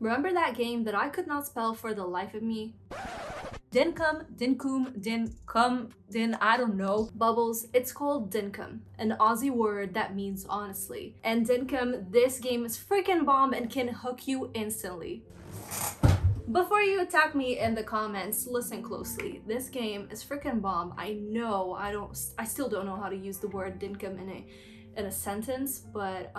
Remember that game that I could not spell for the life of me? Dinkum, I don't know. Bubbles, it's called Dinkum, an Aussie word that means honestly. And Dinkum, this game is freaking bomb and can hook you instantly. Before you attack me in the comments, listen closely. This game is freaking bomb. I know I still don't know how to use the word Dinkum in a sentence, but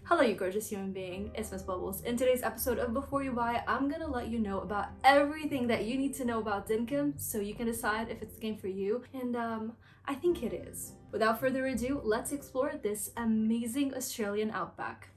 hello you gorgeous human being, it's Miss Bubbles. In today's episode of Before You Buy, I'm gonna let you know about everything that you need to know about Dinkum so you can decide if it's the game for you, and I think it is. Without further ado, let's explore this amazing Australian outback.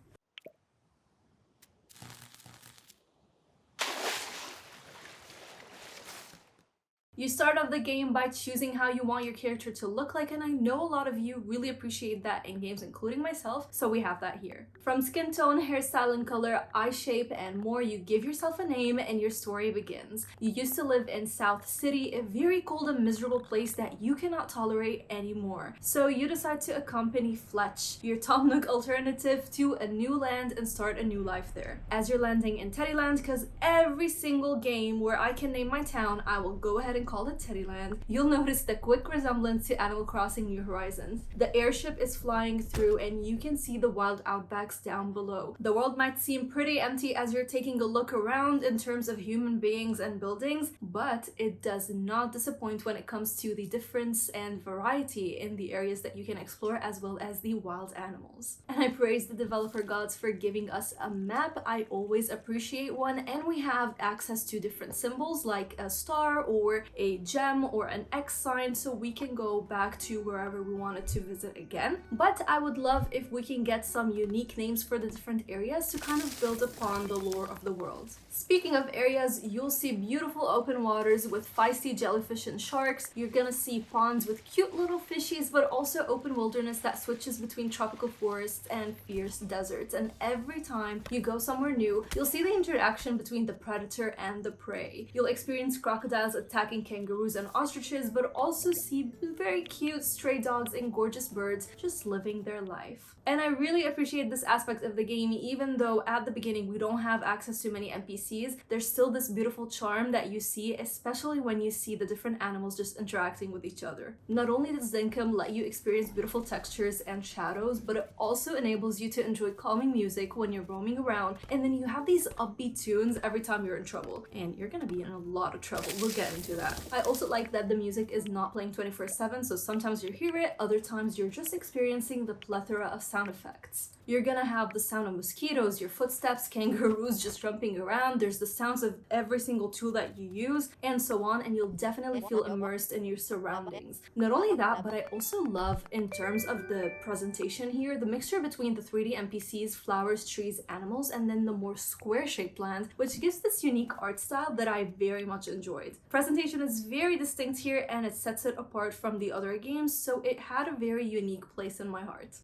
You start off the game by choosing how you want your character to look like, and I know a lot of you really appreciate that in games, including myself, so we have that here. From skin tone, hairstyle and color, eye shape, and more, you give yourself a name and your story begins. You used to live in South City, a very cold and miserable place that you cannot tolerate anymore. So you decide to accompany Fletch, your Tom Nook alternative, to a new land and start a new life there. As you're landing in Teddyland, because every single game where I can name my town, I will go ahead and call it Teddyland, you'll notice the quick resemblance to Animal Crossing New Horizons. The airship is flying through and you can see the wild outbacks down below. The world might seem pretty empty as you're taking a look around in terms of human beings and buildings, but it does not disappoint when it comes to the difference and variety in the areas that you can explore, as well as the wild animals. And I praise the developer gods for giving us a map. I always appreciate one, and we have access to different symbols like a star or a gem or an X sign, so we can go back to wherever we wanted to visit again. But I would love if we can get some unique names for the different areas to kind of build upon the lore of the world. Speaking of areas, you'll see beautiful open waters with feisty jellyfish and sharks. You're gonna see ponds with cute little fishies, but also open wilderness that switches between tropical forests and fierce deserts. And every time you go somewhere new, you'll see the interaction between the predator and the prey. You'll experience crocodiles attacking kangaroos and ostriches, but also see very cute stray dogs and gorgeous birds just living their life. And I really appreciate this aspect of the game. Even though at the beginning we don't have access to many NPCs, there's still this beautiful charm that you see, especially when you see the different animals just interacting with each other. Not only does Dinkum let you experience beautiful textures and shadows, but it also enables you to enjoy calming music when you're roaming around, and then you have these upbeat tunes every time you're in trouble, and you're gonna be in a lot of trouble. We'll get into that. I also like that the music is not playing 24/7, so sometimes you hear it, other times you're just experiencing the plethora of sound effects. You're gonna have the sound of mosquitoes, your footsteps, kangaroos just jumping around, there's the sounds of every single tool that you use, and so on, and you'll definitely feel immersed in your surroundings. Not only that, but I also love, in terms of the presentation here, the mixture between the 3D NPCs, flowers, trees, animals, and then the more square-shaped land, which gives this unique art style that I very much enjoyed. Presentation is very distinct here, and it sets it apart from the other games, so it had a very unique place in my heart.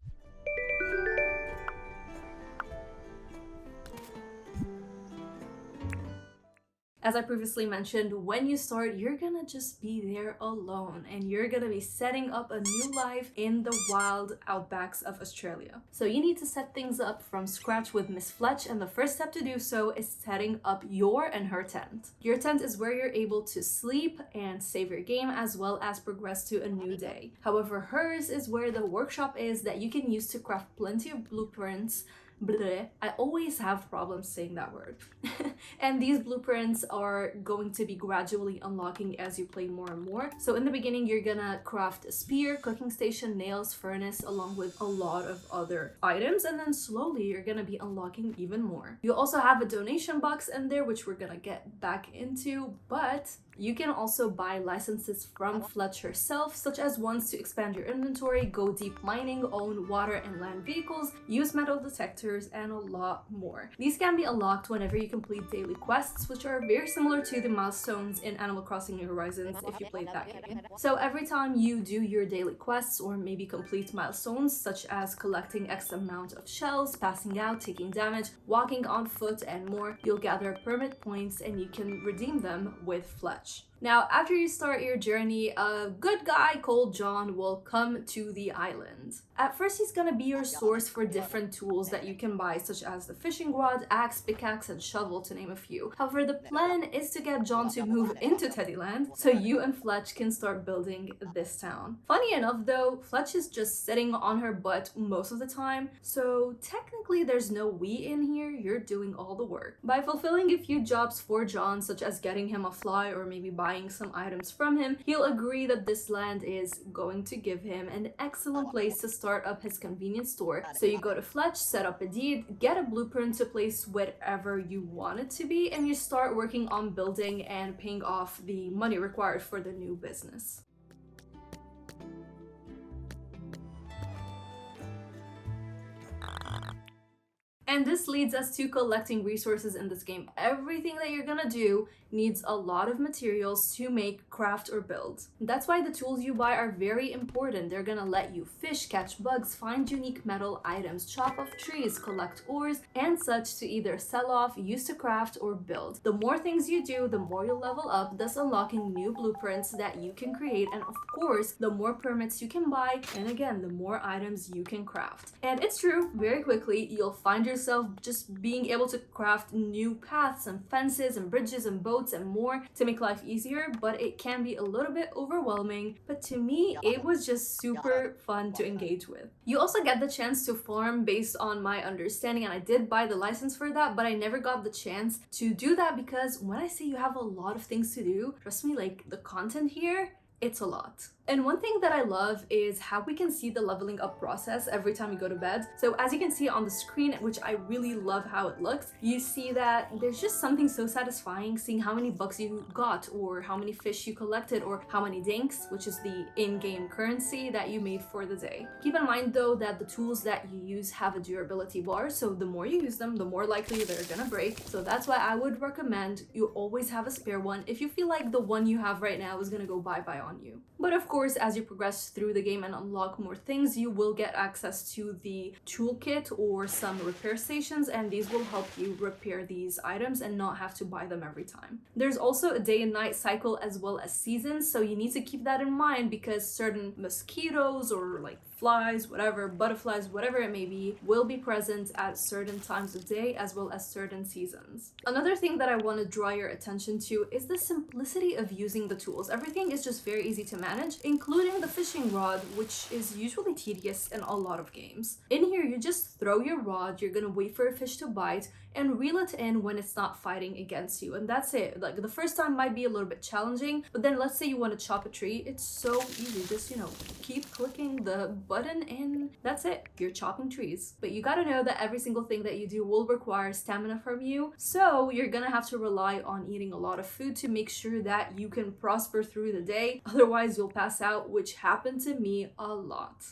As I previously mentioned, when you start, you're gonna just be there alone, and you're gonna be setting up a new life in the wild outbacks of Australia. So you need to set things up from scratch with Miss Fletch, and the first step to do so is setting up your and her tent. Your tent is where you're able to sleep and save your game, as well as progress to a new day. However, hers is where the workshop is that you can use to craft plenty of blueprints. Bleh. I always have problems saying that word. And these blueprints are going to be gradually unlocking as you play more and more. So in the beginning, you're gonna craft a spear, cooking station, nails, furnace, along with a lot of other items, and then slowly you're gonna be unlocking even more. You also have a donation box in there, which we're gonna get back into, but you can also buy licenses from Fletch herself, such as ones to expand your inventory, go deep mining, own water and land vehicles, use metal detectors, and a lot more. These can be unlocked whenever you complete daily quests, which are very similar to the milestones in Animal Crossing New Horizons if you played that game. So every time you do your daily quests, or maybe complete milestones such as collecting X amount of shells, passing out, taking damage, walking on foot, and more, you'll gather permit points and you can redeem them with Fletch. Now, after you start your journey, a good guy called John will come to the island. At first, he's gonna be your source for different tools that you can buy, such as the fishing rod, axe, pickaxe, and shovel, to name a few. However, the plan is to get John to move into Teddyland so you and Fletch can start building this town. Funny enough though, Fletch is just sitting on her butt most of the time, so technically there's no we in here, you're doing all the work. By fulfilling a few jobs for John, such as getting him a fly or maybe buying some items from him, he'll agree that this land is going to give him an excellent place to start up his convenience store. So you go to Fletch, set up a deed, get a blueprint to place whatever you want it to be, and you start working on building and paying off the money required for the new business. And this leads us to collecting resources in this game. Everything that you're gonna do needs a lot of materials to make, craft, or build. That's why the tools you buy are very important. They're gonna let you fish, catch bugs, find unique metal items, chop off trees, collect ores, and such to either sell off, use to craft, or build. The more things you do, the more you'll level up, thus unlocking new blueprints that you can create, and of course, the more permits you can buy, and again, the more items you can craft. And it's true, very quickly, you'll find yourself just being able to craft new paths and fences and bridges and boats and more to make life easier, but it can be a little bit overwhelming. But to me, it was just super fun to engage with. You also get the chance to farm based on my understanding, and I did buy the license for that, but I never got the chance to do that because when I say you have a lot of things to do, trust me, like the content here, it's a lot. And one thing that I love is how we can see the leveling up process every time you go to bed. So as you can see on the screen, which I really love how it looks, you see that there's just something so satisfying seeing how many bucks you got, or how many fish you collected, or how many dinks, which is the in-game currency that you made for the day. Keep in mind though that the tools that you use have a durability bar, so the more you use them, the more likely they're gonna break. So that's why I would recommend you always have a spare one if you feel like the one you have right now is gonna go bye-bye on you. But of course, as you progress through the game and unlock more things, you will get access to the toolkit or some repair stations, and these will help you repair these items and not have to buy them every time. There's also a day and night cycle as well as seasons, so you need to keep that in mind because certain mosquitoes or like flies, whatever, butterflies, whatever it may be, will be present at certain times of day as well as certain seasons. Another thing that I want to draw your attention to is the simplicity of using the tools. Everything is just very easy to manage, including the fishing rod, which is usually tedious in a lot of games. In here, you just throw your rod, you're gonna wait for a fish to bite, and reel it in when it's not fighting against you, and that's it. Like the first time might be a little bit challenging, but then let's say you want to chop a tree, it's so easy. Just, keep clicking the button and that's it. You're chopping trees. But you gotta know that every single thing that you do will require stamina from you, so you're gonna have to rely on eating a lot of food to make sure that you can prosper through the day. Otherwise, you'll pass out, which happened to me a lot.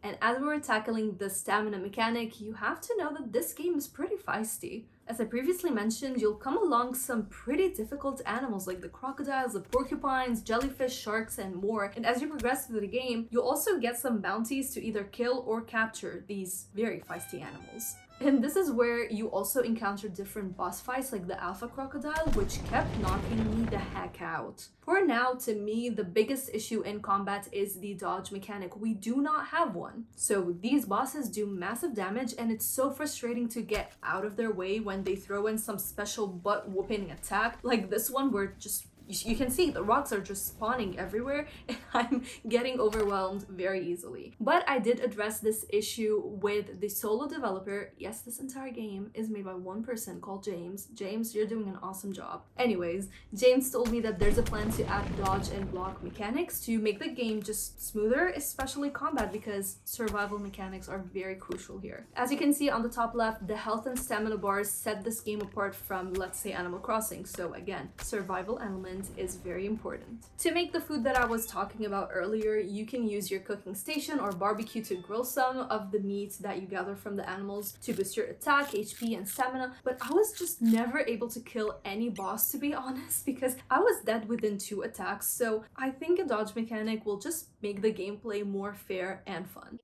And as we were tackling the stamina mechanic, you have to know that this game is pretty feisty. As I previously mentioned, you'll come along some pretty difficult animals like the crocodiles, the porcupines, jellyfish, sharks, and more. And as you progress through the game, you'll also get some bounties to either kill or capture these very feisty animals. And this is where you also encounter different boss fights like the alpha crocodile, which kept knocking me the heck out. For now, to me, the biggest issue in combat is the dodge mechanic. We do not have one. So these bosses do massive damage, and it's so frustrating to get out of their way when they throw in some special butt-whooping attack, like this one where just you can see the rocks are just spawning everywhere and I'm getting overwhelmed very easily. But I did address this issue with the solo developer. Yes, this entire game is made by one person called James. James, you're doing an awesome job. Anyways, James told me that there's a plan to add dodge and block mechanics to make the game just smoother, especially combat, because survival mechanics are very crucial here. As you can see on the top left, the health and stamina bars set this game apart from, let's say, Animal Crossing. So again, survival element is very important. To make the food that I was talking about earlier, you can use your cooking station or barbecue to grill some of the meat that you gather from the animals to boost your attack, HP, and stamina, but I was just never able to kill any boss, to be honest, because I was dead within 2 attacks, so I think a dodge mechanic will just make the gameplay more fair and fun.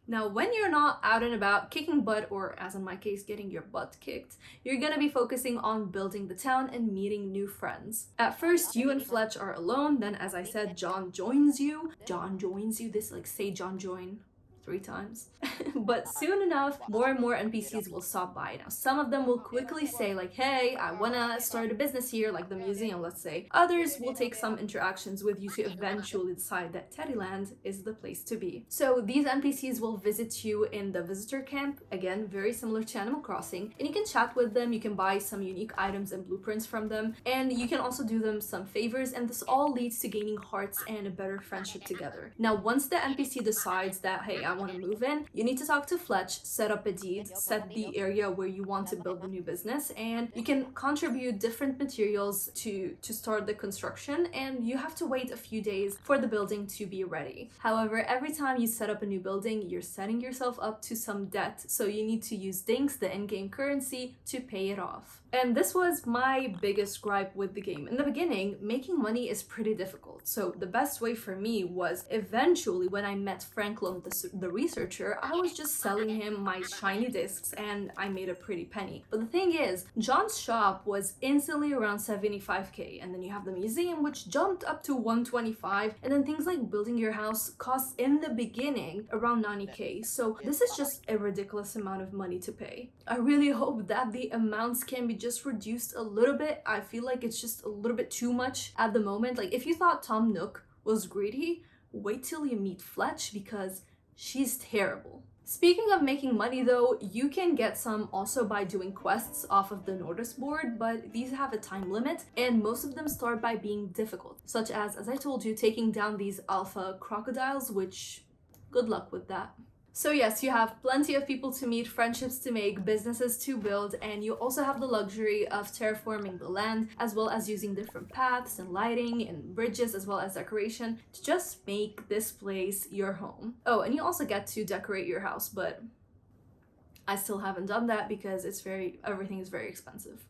Now, when you're not out and about kicking butt, or as in my case, getting your butt kicked, you're gonna be focusing on building the town and meeting new friends. At first, you and Fletch are alone, then as I said, John joins you. John joins you, this like say John join 3 times. But soon enough, more and more NPCs will stop by. Now, some of them will quickly say like, hey, I wanna start a business here, like the museum, let's say. Others will take some interactions with you to eventually decide that Teddyland is the place to be. So these NPCs will visit you in the visitor camp, again, very similar to Animal Crossing, and you can chat with them, you can buy some unique items and blueprints from them, and you can also do them some favors, and this all leads to gaining hearts and a better friendship together. Now, once the NPC decides that, hey, I want to move in, you need to talk to Fletch, set up a deed, set the area where you want to build the new business, and you can contribute different materials to start the construction, and you have to wait a few days for the building to be ready. However, every time you set up a new building, you're setting yourself up to some debt, so you need to use dinks, the in-game currency, to pay it off. And this was my biggest gripe with the game. In the beginning, making money is pretty difficult. So the best way for me was eventually when I met Franklin, the researcher, I was just selling him my shiny discs and I made a pretty penny. But the thing is, John's shop was instantly around 75k, and then you have the museum which jumped up to 125, and then things like building your house costs in the beginning around 90k. So this is just a ridiculous amount of money to pay. I really hope that the amounts can be just reduced a little bit. I feel like it's just a little bit too much at the moment. Like, if you thought Tom Nook was greedy, wait till you meet Fletch, because she's terrible. Speaking of making money though, you can get some also by doing quests off of the notice board, but these have a time limit and most of them start by being difficult, such as I told you, taking down these alpha crocodiles, which good luck with that. So yes, you have plenty of people to meet, friendships to make, businesses to build, and you also have the luxury of terraforming the land, as well as using different paths and lighting and bridges, as well as decoration to just make this place your home. Oh, and you also get to decorate your house, but I still haven't done that because everything is very expensive.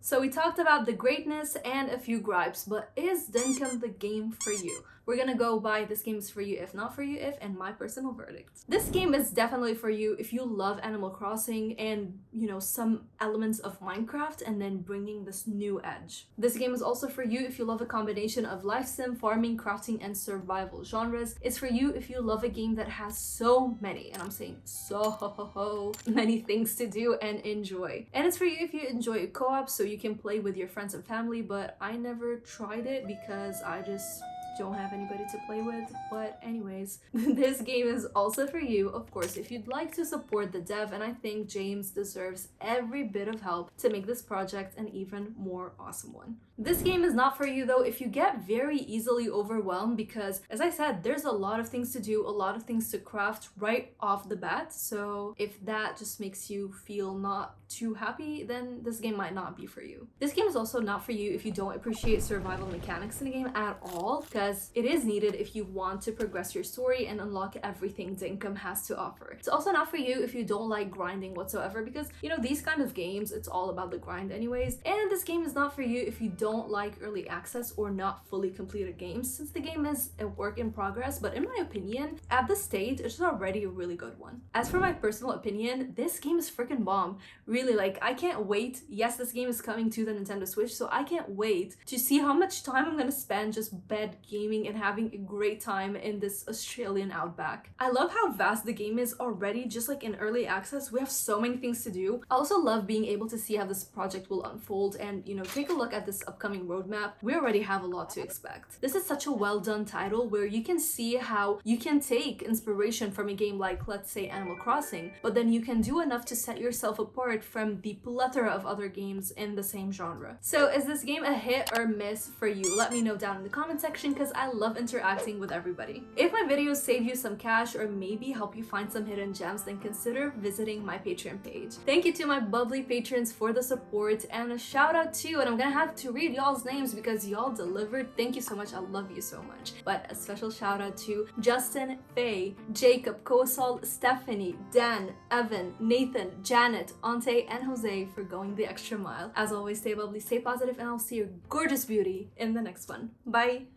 So we talked about the greatness and a few gripes, but is Dinkum the game for you? We're gonna go by this game is for you, if not for you, if, and my personal verdict. This game is definitely for you if you love Animal Crossing and, you know, some elements of Minecraft and then bringing this new edge. This game is also for you if you love a combination of life sim, farming, crafting, and survival genres. It's for you if you love a game that has so many, and I'm saying so many things to do and enjoy. And it's for you if you enjoy a co-op so you can play with your friends and family, but I never tried it because I just don't have anybody to play with. But anyways, this game is also for you, of course, if you'd like to support the dev, and I think James deserves every bit of help to make this project an even more awesome one. This game is not for you though if you get very easily overwhelmed, because as I said, there's a lot of things to do, a lot of things to craft right off the bat. So if that just makes you feel not too happy, then this game might not be for you. This game is also not for you if you don't appreciate survival mechanics in the game at all, because it is needed if you want to progress your story and unlock everything Dinkum has to offer. It's also not for you if you don't like grinding whatsoever, because, you know, these kind of games, it's all about the grind anyways. And this game is not for you if you don't like early access or not fully completed games, since the game is a work in progress, but in my opinion, at this stage, it's already a really good one. As for my personal opinion, this game is freaking bomb. Really, like, I can't wait. Yes, this game is coming to the Nintendo Switch, so I can't wait to see how much time I'm gonna spend just bed gaming and having a great time in this Australian outback. I love how vast the game is already, just like in early access. We have so many things to do. I also love being able to see how this project will unfold and, you know, take a look at this upcoming roadmap. We already have a lot to expect. This is such a well done title where you can see how you can take inspiration from a game like, let's say, Animal Crossing, but then you can do enough to set yourself apart from the plethora of other games in the same genre. So is this game a hit or miss for you? Let me know down in the comment section, because I love interacting with everybody. If my videos save you some cash or maybe help you find some hidden gems, then consider visiting my Patreon page. Thank you to my bubbly patrons for the support, and a shout out to, and I'm gonna have to read y'all's names because y'all delivered. Thank you so much, I love you so much. But a special shout out to Justin, Faye, Jacob, Kosal, Stephanie, Dan, Evan, Nathan, Janet, Ante, and Jose for going the extra mile. As always, stay bubbly, stay positive, and I'll see your gorgeous beauty in the next one. Bye!